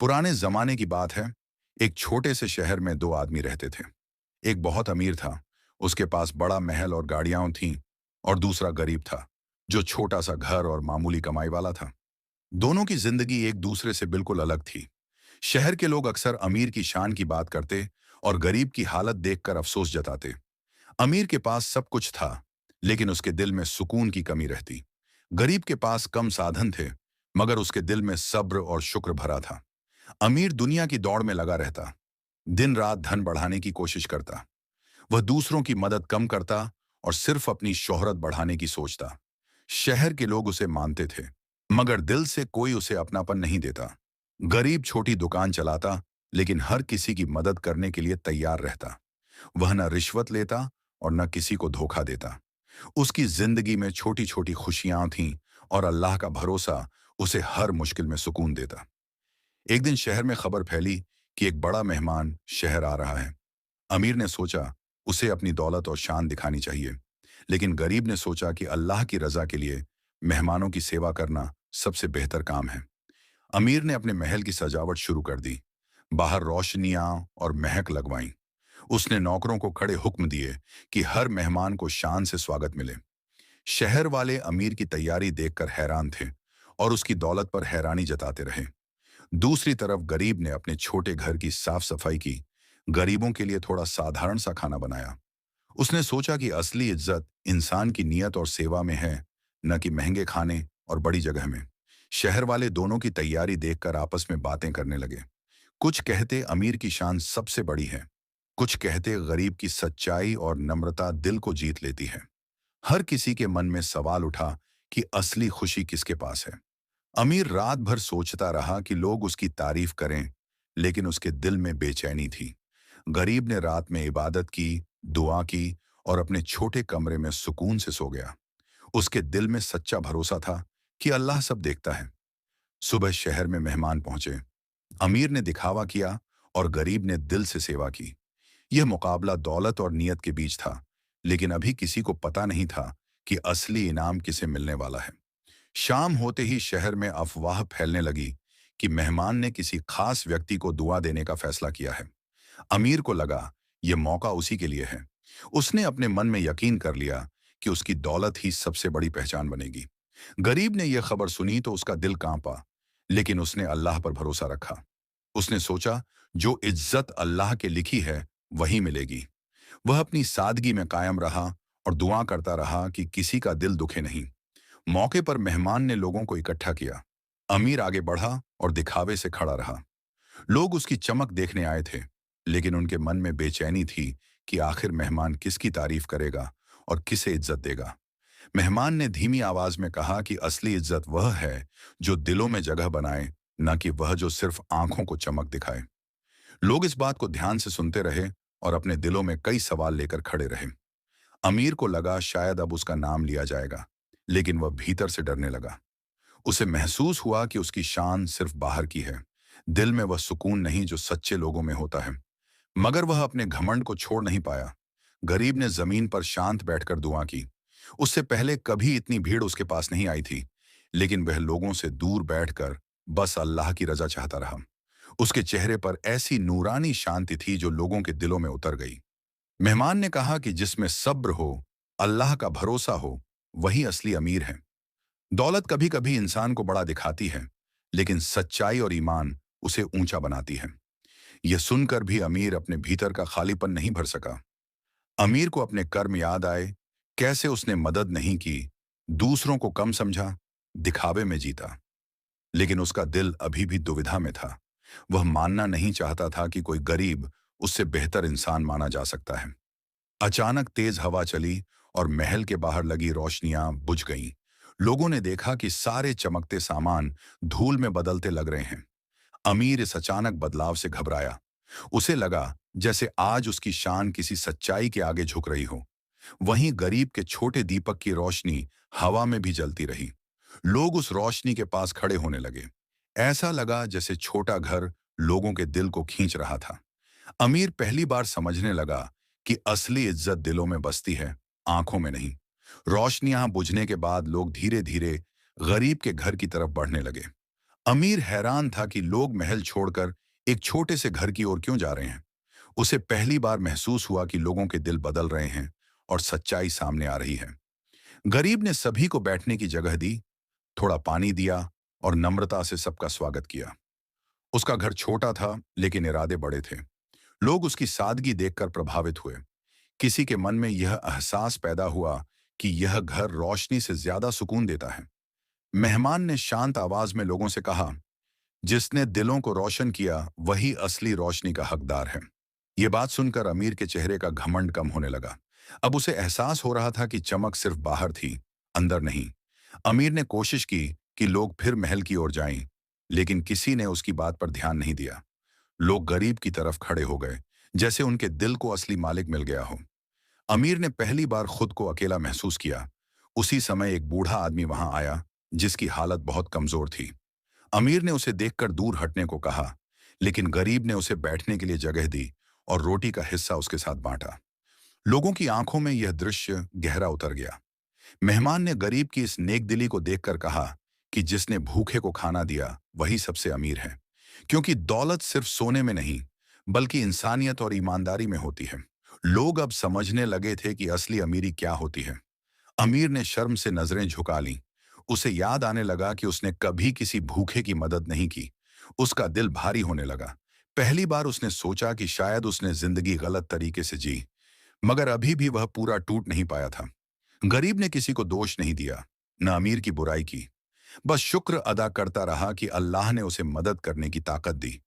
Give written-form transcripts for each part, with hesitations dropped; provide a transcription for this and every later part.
पुराने जमाने की बात है। एक छोटे से शहर में दो आदमी रहते थे। एक बहुत अमीर था, उसके पास बड़ा महल और गाड़ियां थीं। और दूसरा गरीब था, जो छोटा सा घर और मामूली कमाई वाला था। दोनों की जिंदगी एक दूसरे से बिल्कुल अलग थी। शहर के लोग अक्सर अमीर की शान की बात करते और गरीब की हालत देखकर अफसोस जताते। अमीर के पास सब कुछ था, लेकिन उसके दिल में सुकून की कमी रहती। गरीब के पास कम साधन थे, मगर उसके दिल में सब्र और शुक्र भरा था। अमीर दुनिया की दौड़ में लगा रहता, दिन रात धन बढ़ाने की कोशिश करता। वह दूसरों की मदद कम करता और सिर्फ अपनी शोहरत बढ़ाने की सोचता। शहर के लोग उसे मानते थे, मगर दिल से कोई उसे अपनापन नहीं देता। गरीब छोटी दुकान चलाता, लेकिन हर किसी की मदद करने के लिए तैयार रहता। वह न रिश्वत लेता और न किसी को धोखा देता। उसकी जिंदगी में छोटी छोटी खुशियां थीं और अल्लाह का भरोसा उसे हर मुश्किल में सुकून देता। एक दिन शहर में खबर फैली कि एक बड़ा मेहमान शहर आ रहा है। अमीर ने सोचा उसे अपनी दौलत और शान दिखानी चाहिए, लेकिन गरीब ने सोचा कि अल्लाह की रजा के लिए मेहमानों की सेवा करना सबसे बेहतर काम है। अमीर ने अपने महल की सजावट शुरू कर दी। बाहर रोशनियां और महक लगवाई। उसने नौकरों को खड़े हुक्म दिए कि हर मेहमान को शान से स्वागत मिले। शहर वाले अमीर की तैयारी देखकर हैरान थे और उसकी दौलत पर हैरानी जताते रहे। दूसरी तरफ गरीब ने अपने छोटे घर की साफ सफाई की, गरीबों के लिए थोड़ा साधारण सा खाना बनाया। उसने सोचा कि असली इज्जत इंसान की नीयत और सेवा में है, न कि महंगे खाने और बड़ी जगह में। शहर वाले दोनों की तैयारी देखकर आपस में बातें करने लगे। कुछ कहते अमीर की शान सबसे बड़ी है, कुछ कहते गरीब की सच्चाई और नम्रता दिल को जीत लेती है। हर किसी के मन में सवाल उठा कि असली खुशी किसके पास है। अमीर रात भर सोचता रहा कि लोग उसकी तारीफ करें, लेकिन उसके दिल में बेचैनी थी। गरीब ने रात में इबादत की, दुआ की और अपने छोटे कमरे में सुकून से सो गया। उसके दिल में सच्चा भरोसा था कि अल्लाह सब देखता है। सुबह शहर में मेहमान पहुंचे। अमीर ने दिखावा किया और गरीब ने दिल से सेवा की। यह मुकाबला दौलत और नियत के बीच था, लेकिन अभी किसी को पता नहीं था कि असली इनाम किसे मिलने वाला है। शाम होते ही शहर में अफवाह फैलने लगी कि मेहमान ने किसी खास व्यक्ति को दुआ देने का फैसला किया है। अमीर को लगा यह मौका उसी के लिए है। उसने अपने मन में यकीन कर लिया कि उसकी दौलत ही सबसे बड़ी पहचान बनेगी। गरीब ने यह खबर सुनी तो उसका दिल कांपा, लेकिन उसने अल्लाह पर भरोसा रखा। उसने सोचा जो इज्जत अल्लाह के लिखी है वही मिलेगी। वह अपनी सादगी में कायम रहा और दुआ करता रहा कि किसी का दिल दुखे नहीं। मौके पर मेहमान ने लोगों को इकट्ठा किया। अमीर आगे बढ़ा और दिखावे से खड़ा रहा। लोग उसकी चमक देखने आए थे, लेकिन उनके मन में बेचैनी थी कि आखिर मेहमान किसकी तारीफ करेगा और किसे इज्जत देगा। मेहमान ने धीमी आवाज में कहा कि असली इज्जत वह है जो दिलों में जगह बनाए, न कि वह जो सिर्फ आंखों को चमक दिखाए। लोग इस बात को ध्यान से सुनते रहे और अपने दिलों में कई सवाल लेकर खड़े रहे। अमीर को लगा शायद अब उसका नाम लिया जाएगा, लेकिन वह भीतर से डरने लगा। उसे महसूस हुआ कि उसकी शान सिर्फ बाहर की है, दिल में वह सुकून नहीं जो सच्चे लोगों में होता है। मगर वह अपने घमंड को छोड़ नहीं पाया। गरीब ने जमीन पर शांत बैठकर दुआ की। उससे पहले कभी इतनी भीड़ उसके पास नहीं आई थी, लेकिन वह लोगों से दूर बैठकर बस अल्लाह की रजा चाहता रहा। उसके चेहरे पर ऐसी नूरानी शांति थी जो लोगों के दिलों में उतर गई। मेहमान ने कहा कि जिसमें सब्र हो, अल्लाह का भरोसा हो, वही असली अमीर है। दौलत कभी कभी इंसान को बड़ा दिखाती है, लेकिन सच्चाई और ईमान उसे ऊंचा बनाती है। यह सुनकर भी अमीर अपने भीतर का खालीपन नहीं भर सका। अमीर को अपने कर्म याद आए, कैसे उसने मदद नहीं की, दूसरों को कम समझा, दिखावे में जीता। लेकिन उसका दिल अभी भी दुविधा में था। वह मानना नहीं चाहता था कि कोई गरीब उससे बेहतर इंसान माना जा सकता है। अचानक तेज हवा चली और महल के बाहर लगी रोशनियां बुझ गईं। लोगों ने देखा कि सारे चमकते सामान धूल में बदलते लग रहे हैं। अमीर इस अचानक बदलाव से घबराया। उसे लगा जैसे आज उसकी शान किसी सच्चाई के आगे झुक रही हो। वहीं गरीब के छोटे दीपक की रोशनी हवा में भी जलती रही। लोग उस रोशनी के पास खड़े होने लगे। ऐसा लगा जैसे छोटा घर लोगों के दिल को खींच रहा था। अमीर पहली बार समझने लगा कि असली इज्जत दिलों में बसती है, आंखों में नहीं। रोशनियां बुझने के बाद लोग धीरे धीरे गरीब के घर की तरफ बढ़ने लगे। अमीर हैरान था कि लोग महल छोड़कर एक छोटे से घर की ओर क्यों जा रहे हैं। उसे पहली बार महसूस हुआ कि लोगों के दिल बदल रहे हैं और सच्चाई सामने आ रही है। गरीब ने सभी को बैठने की जगह दी, थोड़ा पानी दिया और नम्रता से सबका स्वागत किया। उसका घर छोटा था, लेकिन इरादे बड़े थे। लोग उसकी सादगी देखकर प्रभावित हुए। किसी के मन में यह एहसास पैदा हुआ कि यह घर रोशनी से ज्यादा सुकून देता है। मेहमान ने शांत आवाज में लोगों से कहा, जिसने दिलों को रोशन किया वही असली रोशनी का हकदार है। ये बात सुनकर अमीर के चेहरे का घमंड कम होने लगा। अब उसे एहसास हो रहा था कि चमक सिर्फ बाहर थी, अंदर नहीं। अमीर ने कोशिश की कि लोग फिर महल की ओर जाएं, लेकिन किसी ने उसकी बात पर ध्यान नहीं दिया। लोग गरीब की तरफ खड़े हो गए, जैसे उनके दिल को असली मालिक मिल गया हो। अमीर ने पहली बार खुद को अकेला महसूस किया। उसी समय एक बूढ़ा आदमी वहां आया, जिसकी हालत बहुत कमजोर थी। अमीर ने उसे देखकर दूर हटने को कहा, लेकिन गरीब ने उसे बैठने के लिए जगह दी और रोटी का हिस्सा उसके साथ बांटा। लोगों की आंखों में यह दृश्य गहरा उतर गया। मेहमान ने गरीब की इस नेकदिली को देखकर कहा कि जिसने भूखे को खाना दिया वही सबसे अमीर है, क्योंकि दौलत सिर्फ सोने में नहीं, बल्कि इंसानियत और ईमानदारी में होती है। लोग अब समझने लगे थे कि असली अमीरी क्या होती है। अमीर ने शर्म से नजरें झुका लीं। उसे याद आने लगा कि उसने कभी किसी भूखे की मदद नहीं की। उसका दिल भारी होने लगा। पहली बार उसने सोचा कि शायद उसने जिंदगी गलत तरीके से जी, मगर अभी भी वह पूरा टूट नहीं पाया था। गरीब ने किसी को दोष नहीं दिया, न अमीर की बुराई की। बस शुक्र अदा करता रहा कि अल्लाह ने उसे मदद करने की ताकत दी।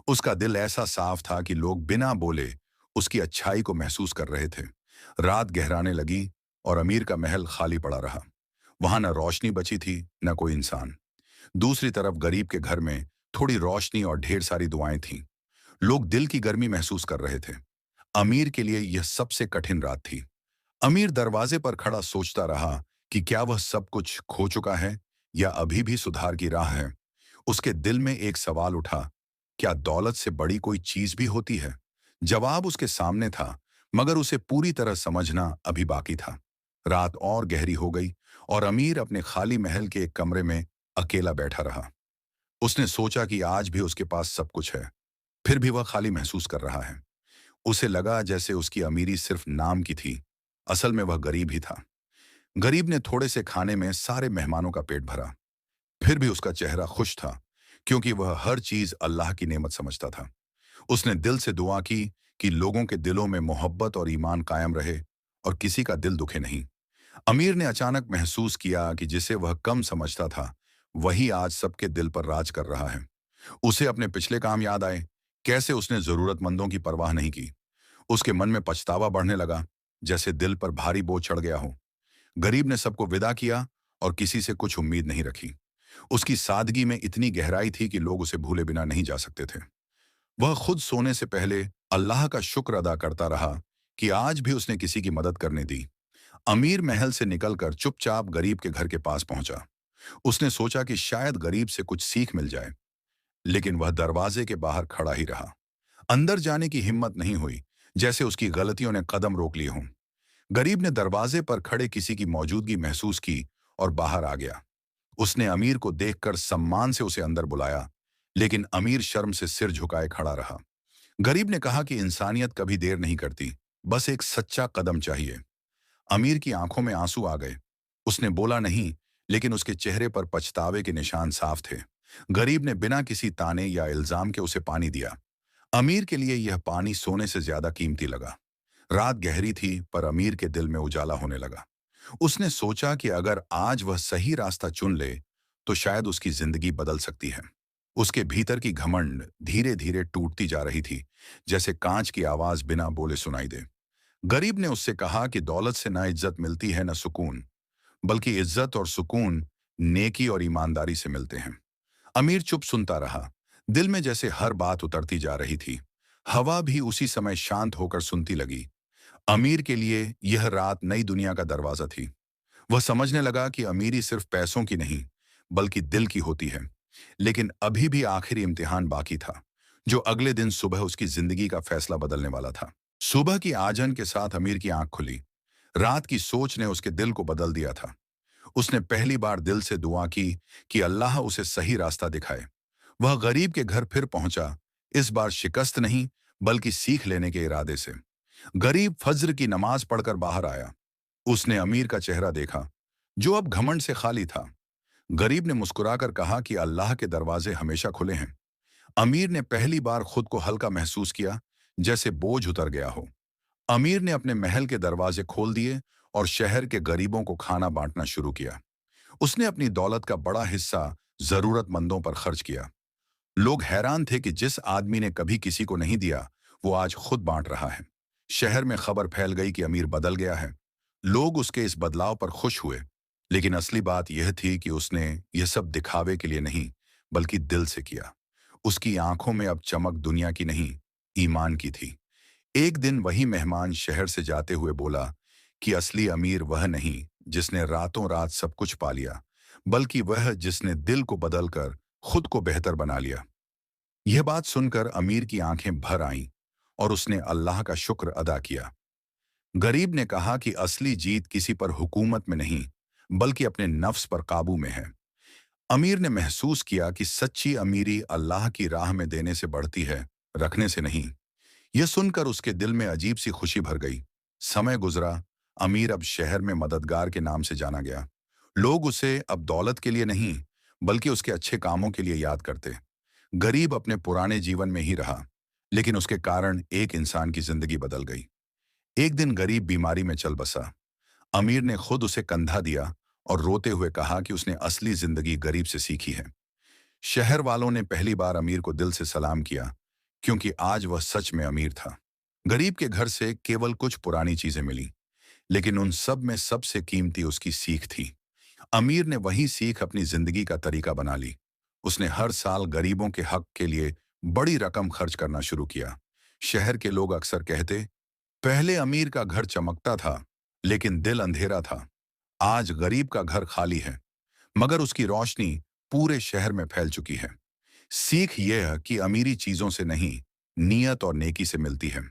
उसका दिल ऐसा साफ था कि लोग बिना बोले उसकी अच्छाई को महसूस कर रहे थे। रात गहराने लगी और अमीर का महल खाली पड़ा रहा। वहां न रोशनी बची थी, न कोई इंसान। दूसरी तरफ गरीब के घर में थोड़ी रोशनी और ढेर सारी दुआएं थीं। लोग दिल की गर्मी महसूस कर रहे थे। अमीर के लिए यह सबसे कठिन रात थी। अमीर दरवाजे पर खड़ा सोचता रहा कि क्या वह सब कुछ खो चुका है या अभी भी सुधार की राह है। उसके दिल में एक सवाल उठा, क्या दौलत से बड़ी कोई चीज भी होती है? जवाब उसके सामने था, मगर उसे पूरी तरह समझना अभी बाकी था। रात और गहरी हो गई और अमीर अपने खाली महल के एक कमरे में अकेला बैठा रहा। उसने सोचा कि आज भी उसके पास सब कुछ है, फिर भी वह खाली महसूस कर रहा है। उसे लगा जैसे उसकी अमीरी सिर्फ नाम की थी, असल में वह गरीब ही था। गरीब ने थोड़े से खाने में सारे मेहमानों का पेट भरा। फिर भी उसका चेहरा खुश था, क्योंकि वह हर चीज अल्लाह की नेमत समझता था। उसने दिल से दुआ की कि लोगों के दिलों में मोहब्बत और ईमान कायम रहे और किसी का दिल दुखे नहीं। अमीर ने अचानक महसूस किया कि जिसे वह कम समझता था, वही आज सबके दिल पर राज कर रहा है। उसे अपने पिछले काम याद आए, कैसे उसने जरूरतमंदों की परवाह नहीं की। उसके मन में पछतावा बढ़ने लगा, जैसे दिल पर भारी बोझ चढ़ गया हो। गरीब ने सबको विदा किया और किसी से कुछ उम्मीद नहीं रखी। उसकी सादगी में इतनी गहराई थी कि लोग उसे भूले बिना नहीं जा सकते थे। वह खुद सोने से पहले अल्लाह का शुक्र अदा करता रहा कि आज भी उसने किसी की मदद करने दी। अमीर महल से निकलकर चुपचाप गरीब के घर के पास पहुंचा। उसने सोचा कि शायद गरीब से कुछ सीख मिल जाए, लेकिन वह दरवाजे के बाहर खड़ा ही रहा। अंदर जाने की हिम्मत नहीं हुई, जैसे उसकी गलतियों ने कदम रोक लिए हों। गरीब ने दरवाजे पर खड़े किसी की मौजूदगी महसूस की और बाहर आ गया। उसने अमीर को देखकर सम्मान से उसे अंदर बुलाया, लेकिन अमीर शर्म से सिर झुकाए खड़ा रहा। गरीब ने कहा कि इंसानियत कभी देर नहीं करती, बस एक सच्चा कदम चाहिए। अमीर की आंखों में आंसू आ गए। उसने बोला नहीं, लेकिन उसके चेहरे पर पछतावे के निशान साफ थे। गरीब ने बिना किसी ताने या इल्जाम के उसे पानी दिया। अमीर के लिए यह पानी सोने से ज्यादा कीमती लगा। रात गहरी थी, पर अमीर के दिल में उजाला होने लगा। उसने सोचा कि अगर आज वह सही रास्ता चुन ले, तो शायद उसकी जिंदगी बदल सकती है। उसके भीतर की घमंड धीरे धीरे टूटती जा रही थी, जैसे कांच की आवाज बिना बोले सुनाई दे। गरीब ने उससे कहा कि दौलत से ना इज्जत मिलती है, न सुकून, बल्कि इज्जत और सुकून नेकी और ईमानदारी से मिलते हैं। अमीर चुप सुनता रहा। दिल में जैसे हर बात उतरती जा रही थी। हवा भी उसी समय शांत होकर सुनती लगी। अमीर के लिए यह रात नई दुनिया का दरवाजा थी। वह समझने लगा कि अमीरी सिर्फ पैसों की नहीं, बल्कि दिल की होती है। लेकिन अभी भी आखिरी इम्तिहान बाकी था, जो अगले दिन सुबह उसकी जिंदगी का फैसला बदलने वाला था। सुबह की आजन के साथ अमीर की आंख खुली। रात की सोच ने उसके दिल को बदल दिया था। उसने पहली बार दिल से दुआ की कि अल्लाह उसे सही रास्ता दिखाए। वह गरीब के घर फिर पहुंचा, इस बार शिकस्त नहीं बल्कि सीख लेने के इरादे से। गरीब फज्र की नमाज पढ़कर बाहर आया। उसने अमीर का चेहरा देखा, जो अब घमंड से खाली था। गरीब ने मुस्कुराकर कहा कि अल्लाह के दरवाजे हमेशा खुले हैं। अमीर ने पहली बार खुद को हल्का महसूस किया, जैसे बोझ उतर गया हो। अमीर ने अपने महल के दरवाजे खोल दिए और शहर के गरीबों को खाना बांटना शुरू किया। उसने अपनी दौलत का बड़ा हिस्सा जरूरतमंदों पर खर्च किया। लोग हैरान थे कि जिस आदमी ने कभी किसी को नहीं दिया, वो आज खुद बांट रहा है। शहर में खबर फैल गई कि अमीर बदल गया है। लोग उसके इस बदलाव पर खुश हुए, लेकिन असली बात यह थी कि उसने यह सब दिखावे के लिए नहीं, बल्कि दिल से किया। उसकी आंखों में अब चमक दुनिया की नहीं, ईमान की थी। एक दिन वही मेहमान शहर से जाते हुए बोला कि असली अमीर वह नहीं जिसने रातों रात सब कुछ पा लिया, बल्कि वह जिसने दिल को बदलकर खुद को बेहतर बना लिया। यह बात सुनकर अमीर की आंखें भर आईं और उसने अल्लाह का शुक्र अदा किया। गरीब ने कहा कि असली जीत किसी पर हुकूमत में नहीं, बल्कि अपने नफ्स पर काबू में है। अमीर ने महसूस किया कि सच्ची अमीरी अल्लाह की राह में देने से बढ़ती है, रखने से नहीं। यह सुनकर उसके दिल में अजीब सी खुशी भर गई। समय गुजरा, अमीर अब शहर में मददगार के नाम से जाना गया। लोग उसे अब दौलत के लिए नहीं, बल्कि उसके अच्छे कामों के लिए याद करते। गरीब अपने पुराने जीवन में ही रहा, लेकिन उसके कारण एक इंसान की जिंदगी बदल गई। एक दिन गरीब बीमारी में चल बसा। अमीर ने खुद उसे कंधा दिया और रोते हुए कहा कि उसने असली जिंदगी गरीब से सीखी है। शहर वालों ने पहली बार अमीर को दिल से सलाम किया, क्योंकि आज वह सच में अमीर था। गरीब के घर से केवल कुछ पुरानी चीजें मिली, लेकिन उन सब में सबसे कीमती उसकी सीख थी। अमीर ने वही सीख अपनी जिंदगी का तरीका बना ली। उसने हर साल गरीबों के हक के लिए बड़ी रकम खर्च करना शुरू किया। शहर के लोग अक्सर कहते, पहले अमीर का घर चमकता था, लेकिन दिल अंधेरा था। आज गरीब का घर खाली है, मगर उसकी रोशनी पूरे शहर में फैल चुकी है। सीख यह है कि अमीरी चीजों से नहीं, नियत और नेकी से मिलती है।